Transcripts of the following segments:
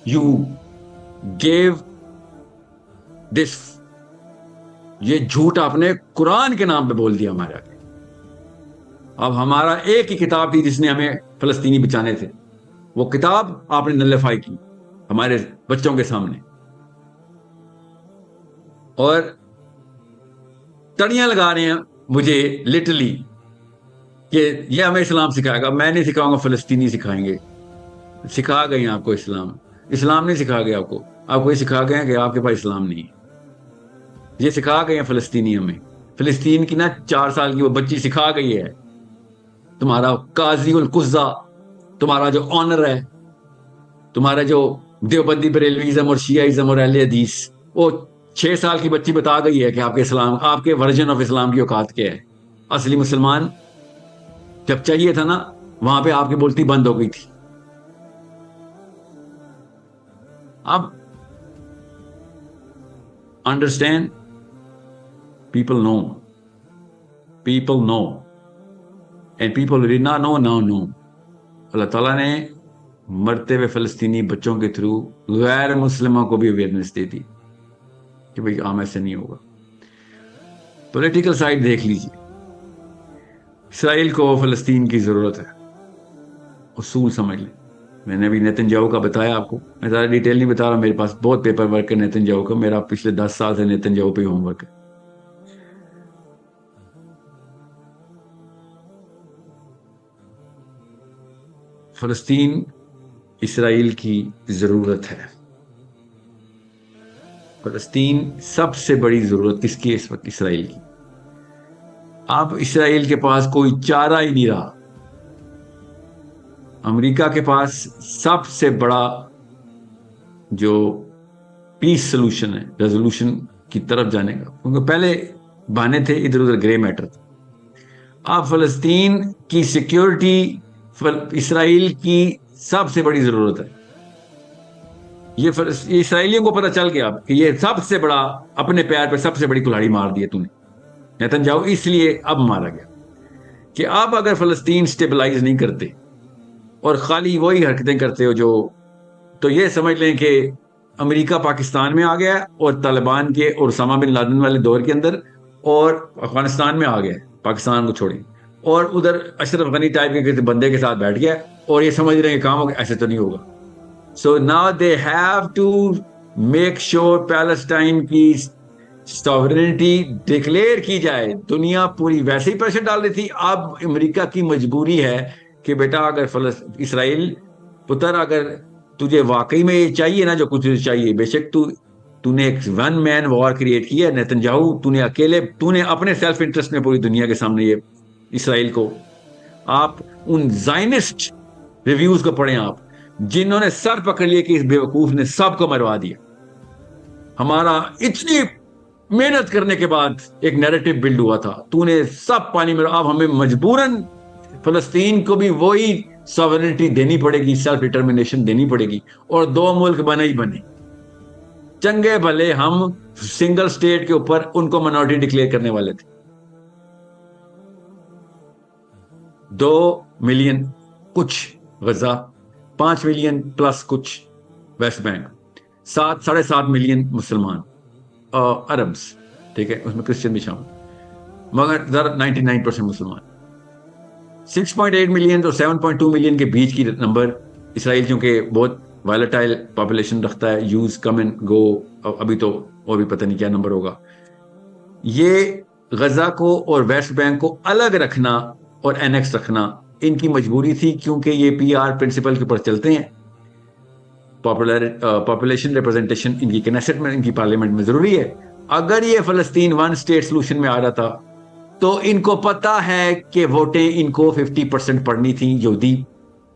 You give this, یہ جھوٹ آپ نے قرآن کے نام پہ بول دیا ہمارے آگے. اب ہمارا ایک ہی کتاب تھی جس نے ہمیں فلسطینی بچانے تھے، وہ کتاب آپ نے نلیفائی کی ہمارے بچوں کے سامنے، اور تڑیاں لگا رہے ہیں مجھے لٹرلی کہ یہ ہمیں اسلام سکھائے گا. میں نہیں سکھاؤں گا، فلسطینی سکھائیں گے. سکھا گئے ہیں آپ کو اسلام نہیں سکھا گیا آپ کو یہ سکھا گئے ہیں کہ آپ کے پاس اسلام نہیں ہے. یہ سکھا گئے ہیں فلسطینی ہمیں. فلسطین کی 4 سال کی وہ بچی سکھا گئی ہے تمہارا قاضی القضا، تمہارا جو آنر ہے، تمہارا جو دیوبندی بریلویزم اور شیعہ اور اہل حدیث، وہ 6 سال کی بچی بتا گئی ہے کہ آپ کے اسلام، آپ کے ورژن آف اسلام کی اوقات کیا ہے. اصلی مسلمان جب چاہیے تھا نا، وہاں پہ آپ کی بولتی بند ہو گئی تھی. اب understand, people know and people did not know now know. اللہ تعالیٰ نے مرتے ہوئے فلسطینی بچوں کے تھرو غیر مسلموں کو بھی اویئرنیس دے دی کہ بھئی عام ایسے نہیں ہوگا. پولیٹیکل سائڈ دیکھ لیجیے. اسرائیل کو فلسطین کی ضرورت ہے، اصول سمجھ لیں. میں نے ابھی نیتن یاہو کا بتایا آپ کو، میں زیادہ ڈیٹیل نہیں بتا رہا، میرے پاس بہت پیپر ورک ہے نیتن یاہو کا، میرا پچھلے 10 سال سے نیتن یاہو پہ ہوم ورک ہے. فلسطین اسرائیل کی ضرورت ہے. فلسطین سب سے بڑی ضرورت کس کی ہے اس وقت؟ اسرائیل کی. اب اسرائیل کے پاس کوئی چارہ ہی نہیں رہا. امریکہ کے پاس سب سے بڑا جو پیس سلوشن ہے، ریزولوشن کی طرف جانے کا، کیونکہ پہلے بہانے تھے ادھر ادھر گرے میٹر تھے. اب فلسطین کی سیکیورٹی اسرائیل کی سب سے بڑی ضرورت ہے. یہ اسرائیلیوں کو پتہ چل گیا کہ یہ سب سے بڑا، اپنے پیر پہ سب سے بڑی کلاڑی مار دی ہے تو نے نیتن یاہو. اس لیے اب مارا گیا کہ اب اگر فلسطین سٹیبلائز نہیں کرتے اور خالی وہی حرکتیں کرتے ہو جو، تو یہ سمجھ لیں کہ امریکہ پاکستان میں آ گیا اور طالبان کے اور اسامہ بن لادن والے دور کے اندر، اور افغانستان میں آ گیا پاکستان کو چھوڑیں، اور ادھر اشرف غنی ٹائپ کے کسی بندے کے ساتھ بیٹھ گیا اور یہ سمجھ رہے ہیں کہ کام ہو گیا. ایسے تو نہیں ہوگا. So now they have to make sure Palestine کی ساورنٹی ڈکلیئر کی جائے. دنیا پوری ویسے ہی پریشر ڈال رہی تھی، اب امریکہ کی مجبوری ہے کہ بیٹا اگر اسرائیل پتر، اگر تجھے واقعی میں یہ چاہیے نا جو کچھ چاہیے، بے شک تو نے ایک ون مین وار کریٹ کیا ہے نیتن یاہو، تو نے اکیلے، تو نے اپنے سیلف انٹرسٹ میں پوری دنیا کے سامنے یہ اسرائیل کو، آپ ان زائنسٹ ریویوز کو پڑھیں آپ، جنہوں نے سر پکڑ لیا کہ اس بیوقوف نے سب کو مروا دیا. ہمارا اتنی محنت کرنے کے بعد ایک نیریٹو بلڈ ہوا تھا، تو نے سب پانی میں. اب ہمیں مجبوراً فلسطین کو بھی وہی ساورنٹی دینی پڑے گی، سیلف ڈٹرمنیشن دینی پڑے گی، اور 2 ملک بنے ہی بنے. چنگے بھلے ہم سنگل سٹیٹ کے اوپر ان کو منورٹی ڈکلیئر کرنے والے تھے. 2 ملین کچھ غزہ، 5 ملین پلس کچھ ویسٹ بینک، 7.5 ملین مسلمان عربس، ٹھیک ہے، اس میں کرسچن بھی شامل، مگر 99% مسلمان. 6.8 ملین اور 7.2 ملین کے بیچ کی نمبر اسرائیل، چونکہ بہت وائلٹائل پاپولیشن رکھتا ہے، یوز کم اینڈ گو، ابھی تو اور بھی پتہ نہیں کیا نمبر ہوگا. یہ غزہ کو اور ویسٹ بینک کو الگ رکھنا اور اینیکس رکھنا ان کی مجبوری تھی، کیونکہ یہ PR پرنسپل کے اوپر چلتے ہیں. پاپولیشن ریپرزنٹیشن ان کی کنیسٹ میں، ان کی پارلیمنٹ میں ضروری ہے. اگر یہ فلسطین 1 اسٹیٹ سلوشن میں آ رہا تھا تو ان کو پتا ہے کہ ووٹیں ان کو 50% پڑنی تھیں، یہودی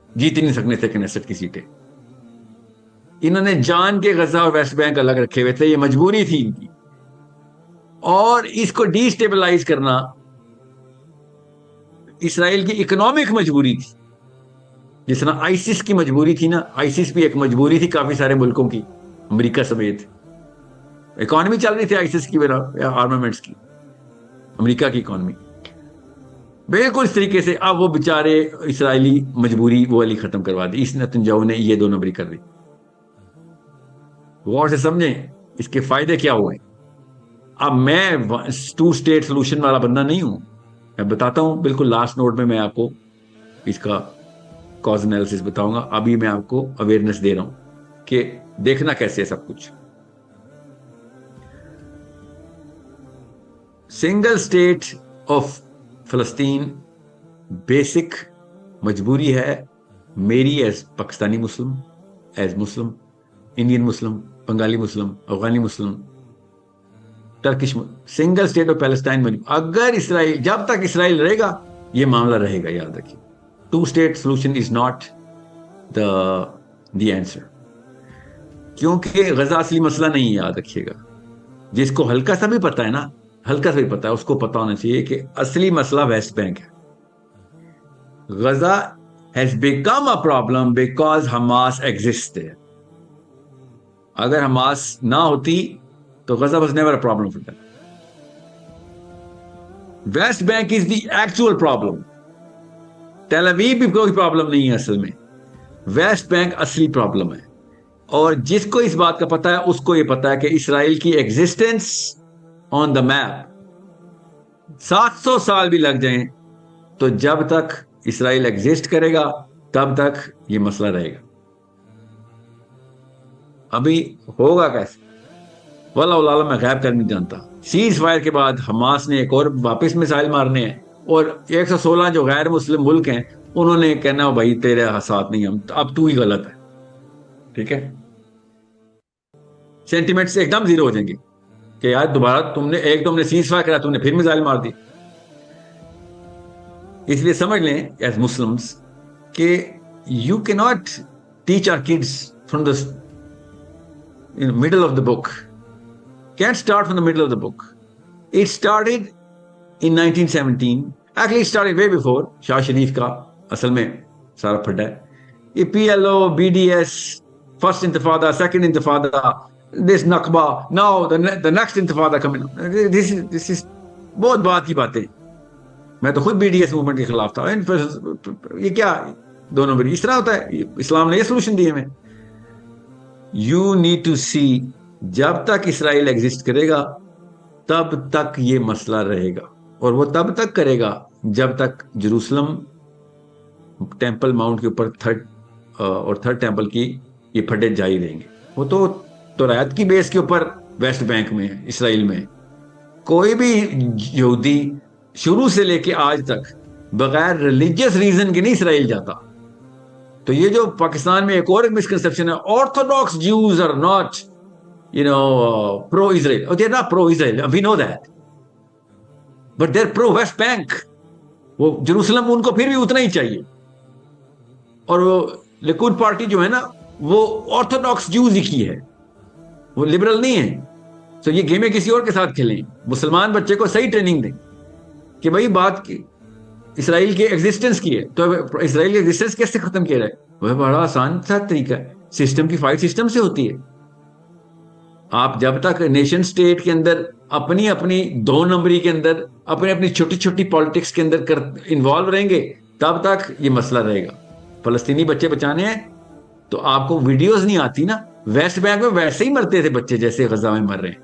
جیت نہیں سکنے تھے کنیسٹ کی سیٹیں. انہوں نے جان کے غزہ اور ویسٹ بینک الگ رکھے ہوئے تھے، یہ مجبوری تھی ان کی. اور اس کو ڈی سٹیبلائز کرنا اسرائیل کی اکنامک مجبوری تھی، جس طرح آئسس کی مجبوری تھی نا. آئسس بھی ایک مجبوری تھی کافی سارے ملکوں کی، امریکہ سمیت. اکانومی چل رہی تھی آئسس کی بنا آرمامنٹس کی، امریکہ کی اکانومی. بالکل اس طریقے سے اب وہ بیچارے اسرائیلی مجبوری وہ والی ختم کروا دی. اس نیتن یاہو نے یہ 2 نمبری کر دی. غور سے سمجھیں اس کے فائدے کیا ہوئے. اب میں 2 اسٹیٹ سولوشن والا بندہ نہیں ہوں, میں بتاتا ہوں بالکل لاسٹ نوٹ میں میں آپ کو اس کا کاز انالیسس بتاؤں گا. ابھی میں آپ کو اویئرنیس دے رہا ہوں کہ دیکھنا کیسے ہے سب کچھ. سنگل اسٹیٹ آف فلسطین بیسک مجبوری ہے میری as Pakistani Muslim, as Muslim, Indian Muslim, Bengali Muslim, Afghani Muslim, Turkish. Single state of Palestine اگر اسرائیل, جب تک اسرائیل رہے گا یہ معاملہ رہے گا, یاد رکھیے. 2 state solution is not the answer, کیونکہ غزہ اصلی مسئلہ نہیں ہے, یاد رکھیے گا. جس کو ہلکا سا بھی پتا ہے نا, ہلکا سا بھی پتا ہے, اس کو پتا ہونا چاہیے کہ اصلی مسئلہ ویسٹ بینک ہے. Gaza has become a problem because Hamas exists there. اگر حماس نہ ہوتی تو Gaza was never a problem for them. West Bank is the actual problem. Tel Aviv بھی کوئی پرابلم نہیں ہے اصل میں, ویسٹ بینک اصلی پرابلم ہے. اور جس کو اس بات کا پتا ہے اس کو یہ پتا ہے کہ اسرائیل کی ایگزسٹنس آن دا میپ 700 سال بھی لگ جائیں تو جب تک اسرائیل ایگزسٹ کرے گا تب تک یہ مسئلہ رہے گا. ابھی ہوگا کیسے واللہ عالم, میں غیب کر نہیں جانتا. سیز فائر کے بعد حماس نے ایک اور واپس میزائل مارنے ہیں, اور 116 جو غیر مسلم ملک ہیں انہوں نے کہنا بھائی تیرے ساتھ نہیں, ہم اب تو ہی غلط ہے. ٹھیک ہے, سینٹیمنٹس ایک دم زیرو ہو جائیں گے کہ یار دوبارہ تم نے سیز فائر کرا, تم نے پھر میزائل مار دی. اس لیے سمجھ لیں ایز مسلمس کہ یو کی not teach our kids from the middle of the book. Can't start from the middle of the book. It started in 1917. Actually, it started way before. شاہ شریف کا اصل میں سارا پھڈا ہے. یہ P L O, B D S, first انتفادہ, سیکنڈ انتفادہ, دس نقبہ, ناؤ the next انتفادہ coming. This is بہت بات کی باتیں. میں تو خود بی ڈی ایس موومنٹ کے خلاف تھا. یہ کیا دونوں بری اس طرح ہوتا ہے, اسلام نے یہ سولوشن دیے میں. You need to see جب تک اسرائیل ایگزسٹ کرے گا تب تک یہ مسئلہ رہے گا, اور وہ تب تک کرے گا جب تک جروسلم ٹیمپل ماؤنٹ کے اوپر تھرڈ ٹیمپل کی یہ پھڈے جاری رہیں گے. وہ تو تورات کی بیس کے اوپر ویسٹ بینک میں اسرائیل میں کوئی بھی یہودی شروع سے لے کے آج تک بغیر ریلیجیس ریزن کے نہیں اسرائیل جاتا. تو یہ جو پاکستان میں ایک اور مسکنسپشن ہے, orthodox Jews are not pro Israel. They are not pro Israel, we know that, but they are pro West Bank. وہ جروسلم ان کو پھر بھی اتنا ہی چاہیے. اور وہ لیکود پارٹی جو ہے نا وہ آرتھوڈاکس جیوز ہی کی ہے, وہ لبرل نہیں ہے. تو یہ گیمیں کسی اور کے ساتھ کھیلیں, مسلمان بچے کو صحیح ٹریننگ دیں کہ بھائی بات کی اسرائیل کی ایگزسٹنس کی ہے. تو اسرائیل کی ایگزسٹنس کیسے ختم کیا جائے؟ وہ بڑا آسان سا طریقہ ہے, سسٹم کی فائٹ سسٹم سے ہوتی ہے. آپ جب تک نیشن سٹیٹ کے اندر اپنی 2 نمبری کے اندر اپنی چھوٹی پالیٹکس کے اندر انوالو رہیں گے تب تک یہ مسئلہ رہے گا. فلسطینی بچے بچانے ہیں تو آپ کو ویڈیوز نہیں آتی نا, ویسٹ بینک میں ویسے ہی مرتے تھے بچے جیسے غزہ میں مر رہے ہیں.